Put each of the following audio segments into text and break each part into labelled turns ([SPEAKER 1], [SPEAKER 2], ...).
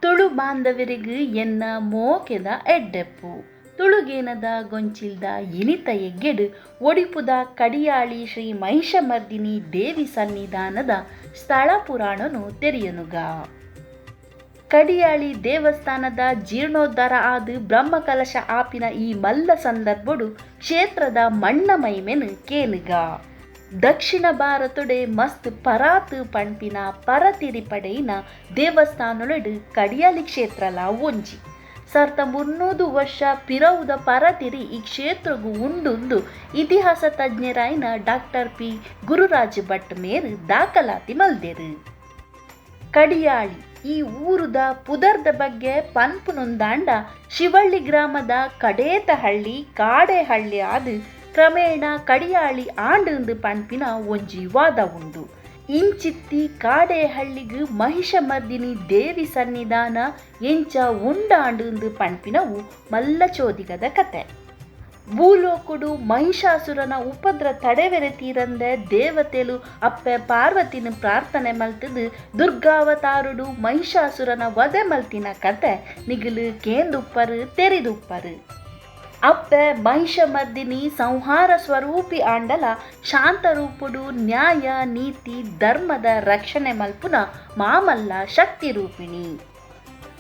[SPEAKER 1] ತುಳು ಬಾಂಧವರಿಗೂ ಎನ್ನ ಮೋಕೆದ ಎಡ್ಡೆಪ್ಪು ತುಳುಗೇನದ ಗೊಂಚಿಲ್ದ ಇನಿತ ಎಗ್ಗೆಡು ಒಡಿಪುದ ಕಡಿಯಾಳಿ ಶ್ರೀ ಮಹಿಷಮರ್ದಿನಿ ದೇವಿ ಸನ್ನಿಧಾನದ ಸ್ಥಳ ಪುರಾಣನು ತೆರೆಯನುಗ. ಕಡಿಯಾಳಿ ದೇವಸ್ಥಾನದ ಜೀರ್ಣೋದ್ಧಾರ ಆದ ಬ್ರಹ್ಮಕಲಶ ಆಪಿನ ಈ ಮಲ್ಲ ಸಂದರ್ಭಡು ಕ್ಷೇತ್ರದ ಮಣ್ಣ ಮೈಮೆನು ಕೇಳುಗ. ದಕ್ಷಿಣ ಭಾರತೊಡೆ ಮಸ್ತ್ ಪರಾತು ಪಂಪಿನ ಪರತಿರಿ ಪಡೆಯಿನ ದೇವಸ್ಥಾನೊಳಡು ಕಡಿಯಾಳಿ ಕ್ಷೇತ್ರಲ ಒಂಜಿ. 1300 ವರ್ಷ ಪಿರವುದ ಪರತಿರಿ ಈ ಕ್ಷೇತ್ರಗೂ ಉಂಡುಂದು ಇತಿಹಾಸ ತಜ್ಞರಾಯಿನ ಡಾಕ್ಟರ್ ಪಿ ಗುರುರಾಜ್ ಭಟ್ ಮೇರು ದಾಖಲಾತಿ ಮಲ್ದೆರು. ಕಡಿಯಾಳಿ ಈ ಊರುದ ಪುದರ್ದ ಬಗ್ಗೆ ಪನ್ಪುನೊಂದಾಂಡ ಶಿವಳ್ಳಿ ಗ್ರಾಮದ ಕಡೇತ ಹಳ್ಳಿ ಕಾಡೆ ಹಳ್ಳಿ ಆದು ಕ್ರಮೇಣ ಕಡಿಯಾಳಿ ಆಂಡು ಪನ್ಪಿನ ಒಂಜಿ ವಾದ ಉಂಡು. ಇಂಚಿತ್ತಿ ಕಾಡೆ ಹಳ್ಳಿಗು ಮಹಿಷಮರ್ದಿನಿ ದೇವಿ ಸನ್ನಿಧಾನ ಎಂಚ ಉಂಡಾಂಡು ಪನ್ಪಿನವು ಮಲ್ಲ ಚೋದಿಗದ ಕತೆ. ಭೂಲೋಕುಡು ಮಹಿಷಾಸುರನ ಉಪದ್ರ ತಡೆವೆರೆ ತೀರಂದೆ ದೇವತೆಲು ಅಪ್ಪೆ ಪಾರ್ವತಿನ ಪ್ರಾರ್ಥನೆ ಮಲ್ತದು ದುರ್ಗಾವತಾರುಡು ಮಹಿಷಾಸುರನ ವಧೆ ಮಲ್ತಿನ ಕತೆ ನಿಗಲು ಕೇಂದುಪ್ಪರು ತೆರೆದುಪ್ಪರು. ಅಪ್ಪೆ ಮಹಿಷಮರ್ದಿನಿ ಸಂಹಾರ ಸ್ವರೂಪಿ ಆಂಡಲ ಶಾಂತರೂಪುಡು ನ್ಯಾಯ ನೀತಿ ಧರ್ಮದ ರಕ್ಷಣೆ ಮಲ್ಪುನ ಮಾಮಲ್ಲ ಶಕ್ತಿ ರೂಪಿಣಿ.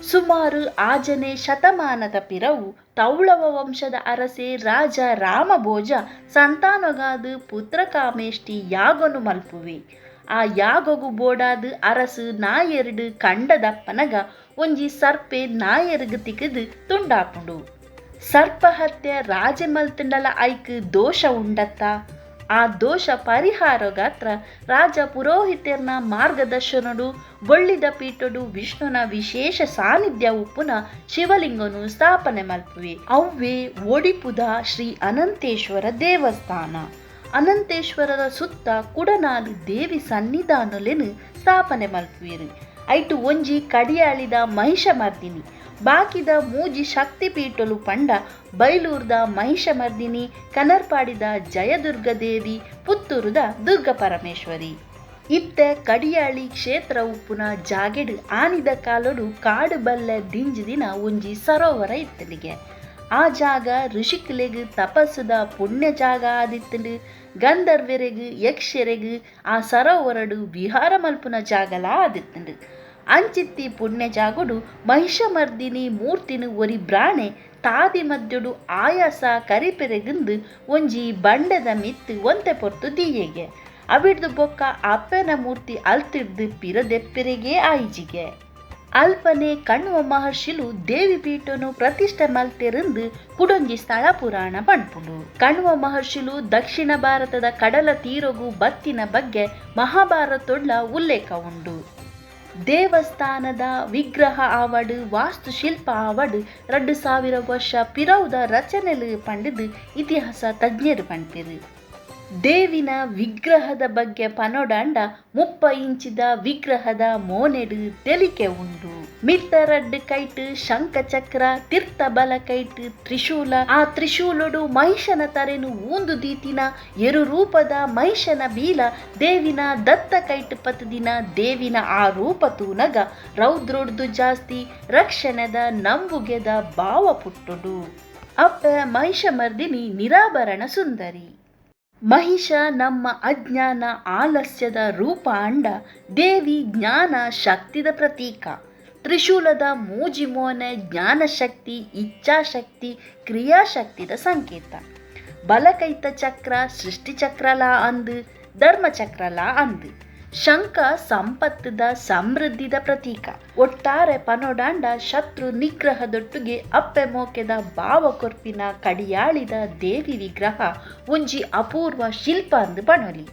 [SPEAKER 1] ಸುಮಾರು ಆಜನೆ ಶತಮಾನದ ಪಿರವು ತೌಳವ ವಂಶದ ಅರಸೆ ರಾಜ ರಾಮಭೋಜ ಸಂತಾನೊಗಾದು ಪುತ್ರ ಕಾಮೇಷ್ಟಿ ಯಾಗೊನು ಮಲ್ಪುವೆ. ಆ ಯಾಗೊಗು ಬೋಡಾದು ಅರಸು ನಾಯೆರಡು ಕಂಡದಪ್ಪನಗ ಒಂಜಿ ಸರ್ಪೆ ನಾಯೆರ್ಗು ತಿಕ್ಕದು ತುಂಡಾಪುಂಡು. ಸರ್ಪಹತ್ಯೆ ರಾಜೆ ಮಲ್ತಂಡಲ ಐಕ್ ದೋಷ ಉಂಡತ್ತ. ಆ ದೋಷ ಪರಿಹಾರಗಾತ್ರ ರಾಜ ಪುರೋಹಿತರ್ನ ಮಾರ್ಗದರ್ಶನಡು ಗೊಳ್ಳಿದ ಪೀಠಡು ವಿಷ್ಣುನ ವಿಶೇಷ ಸಾನ್ನಿಧ್ಯ ಉಪ್ಪುನ ಶಿವಲಿಂಗನು ಸ್ಥಾಪನೆ ಮಲ್ಪುವೆ. ಅವ್ವೇ ಒಡಿಪುದ ಶ್ರೀ ಅನಂತೇಶ್ವರ ದೇವಸ್ಥಾನ. ಅನಂತೇಶ್ವರರ ಸುತ್ತ ಕುಡನಾಲು ದೇವಿ ಸನ್ನಿಧಾನಲೆನು ಸ್ಥಾಪನೆ ಮಲ್ಪುವೆರು. ಐಟು ಒಂಜಿ ಕಡಿಯಾಳಿದ ಮಹಿಷಮರ್ದಿನಿ, ಬಾಕಿದ ಮೂಜಿ ಶಕ್ತಿ ಪೀಠಲು ಪಂಡ ಬೈಲೂರ್ದ ಮಹಿಷಮರ್ದಿನಿ, ಕನರ್ಪಾಡಿದ ಜಯದುರ್ಗ ದೇವಿ, ಪುತ್ತೂರುದ ದುರ್ಗ ಪರಮೇಶ್ವರಿ. ಇತ್ತೆ ಕಡಿಯಾಳಿ ಕ್ಷೇತ್ರ ಉಪ್ಪುನ ಜಾಗೆಡು ಆನಿದ ಕಾಲೊಡು ಕಾಡು ಬಲ್ಲೆ ದಿಂಜಿದಿನ ಒಂಜಿ ಸರೋವರ ಇತ್ತಲಿಗೆ. ಆ ಜಾಗ ಋಷಿಕಲೆಗು ತಪಸ್ಸುದ ಪುಣ್ಯ ಜಾಗ ಆದಿತ್ತಂಡು ಗಂಧರ್ವರೆಗು ಯಕ್ಷರೆಗು ಆ ಸರೋವರಡು ವಿಹಾರ ಮಲ್ಪುನ ಜಾಗಲ ಆದಿತ್ತಂಡು. ಅಂಚಿತ್ತಿ ಪುಣ್ಯ ಜಾಗುಡು ಮಹಿಷಮರ್ದಿನಿ ಮೂರ್ತಿನು ಒರಿ ಬ್ರಾಣೆ ತಾದಿ ಮದ್ಯಡು ಆಯಾಸ ಕರಿಪೆರೆಗುಂದು ಒಂಜಿ ಬಂಡೆದ ಮಿತ್ತು ಒಂತೆ ಪೊರ್ತು ದೀಯೆಗೆ ಅವಿಡ್ದು ಬೊಕ್ಕ ಅಪ್ಪನ ಮೂರ್ತಿ ಅಲ್ತಿಡ್ದು ಪಿರದೆಪ್ಪೆರೆಗೆ ಆಯಿಜಿಗೆ. ಅಲ್ಪನೆ ಕಣ್ವ ಮಹರ್ಷಿಲು ದೇವಿ ಪೀಠನು ಪ್ರತಿಷ್ಠೆ ಮಲ್ತೆರಂದು ಕುಡೊಂಜಿ ಸ್ಥಳ ಪುರಾಣ ಪಣ್ಪುಂಡು. ಕಣ್ವ ಮಹರ್ಷಿಲು ದಕ್ಷಿಣ ಭಾರತದ ಕಡಲ ತೀರಗು ಬತ್ತಿನ ಬಗ್ಗೆ ಮಹಾಭಾರತೊಡ್ಲ ಉಲ್ಲೇಖ ಉಂಡು. ದೇವಸ್ಥಾನದ ವಿಗ್ರಹ ಆವಡು ವಾಸ್ತುಶಿಲ್ಪ ಆವಡು 2000 ವರ್ಷ ಪಿರವುದ ರಚನೆಲು ಪಂಡಿದು ಇತಿಹಾಸ ತಜ್ಞರು ಪಂಪಿರು. ದೇವಿನ ವಿಗ್ರಹದ ಬಗ್ಗೆ ಪನೋಡಾಂಡ 30 ಇಂಚಿದ ವಿಗ್ರಹದ ಮೋನೆಡು ತೆಲಿಕೆ ಉಂಡು. ಮಿತ್ತ 2 ಕೈಟ್ ಶಂಖಚಕ್ರ ತೀರ್ಥ ಬಲ ಕೈಟ್ ತ್ರಿಶೂಲ. ಆ ತ್ರಿಶೂಲೊಡು ಮಹಿಷನ ತರೆನು ಊಂದು ದೀತಿನ ಎರು ರೂಪದ ಮಹಿಷನ ಬೀಲ ದೇವಿನ ದತ್ತ ಕೈಟ್ ಪತದಿನ ದೇವಿನ ಆ ರೂಪ ತೂನಗ ರೌದ್ರೊಡ್ದು ಜಾಸ್ತಿ ರಕ್ಷಣೆದ ನಂಬುಗೆದ ಭಾವ ಪುಟ್ಟುಡು. ಅಪ್ಪ ಮಹಿಷಮರ್ದಿನಿ ನಿರಾಭರಣ ಸುಂದರಿ. ಮಹಿಷ ನಮ್ಮ ಅಜ್ಞಾನ ಆಲಸ್ಯದ ರೂಪ ಅಂಡ ದೇವಿ ಜ್ಞಾನ ಶಕ್ತಿದ ಪ್ರತೀಕ. ತ್ರಿಶೂಲದ ಮೂಜಿ ಮೋನೆ ಜ್ಞಾನಶಕ್ತಿ ಇಚ್ಛಾಶಕ್ತಿ ಕ್ರಿಯಾಶಕ್ತಿದ ಸಂಕೇತ. ಬಲಕೈತ ಚಕ್ರ ಸೃಷ್ಟಿಚಕ್ರಲ ಅಂದು ಧರ್ಮಚಕ್ರಲ ಅಂದು. ಶಂಖ ಸಂಪತ್ತದ ಸಮೃದ್ಧಿದ ಪ್ರತೀಕ. ಒಟ್ಟಾರೆ ಪನೋಡಾಂಡ ಶತ್ರು ನಿಗ್ರಹದೊಟ್ಟಿಗೆ ಅಪ್ಪೆ ಮೋಕೆದ ಭಾವ ಕೊರ್ಪಿನ ಕಡಿಯಾಳಿದ ದೇವಿ ವಿಗ್ರಹ ಒಂಜಿ ಅಪೂರ್ವ ಶಿಲ್ಪ ಅಂದು ಪಣೊಲಿ.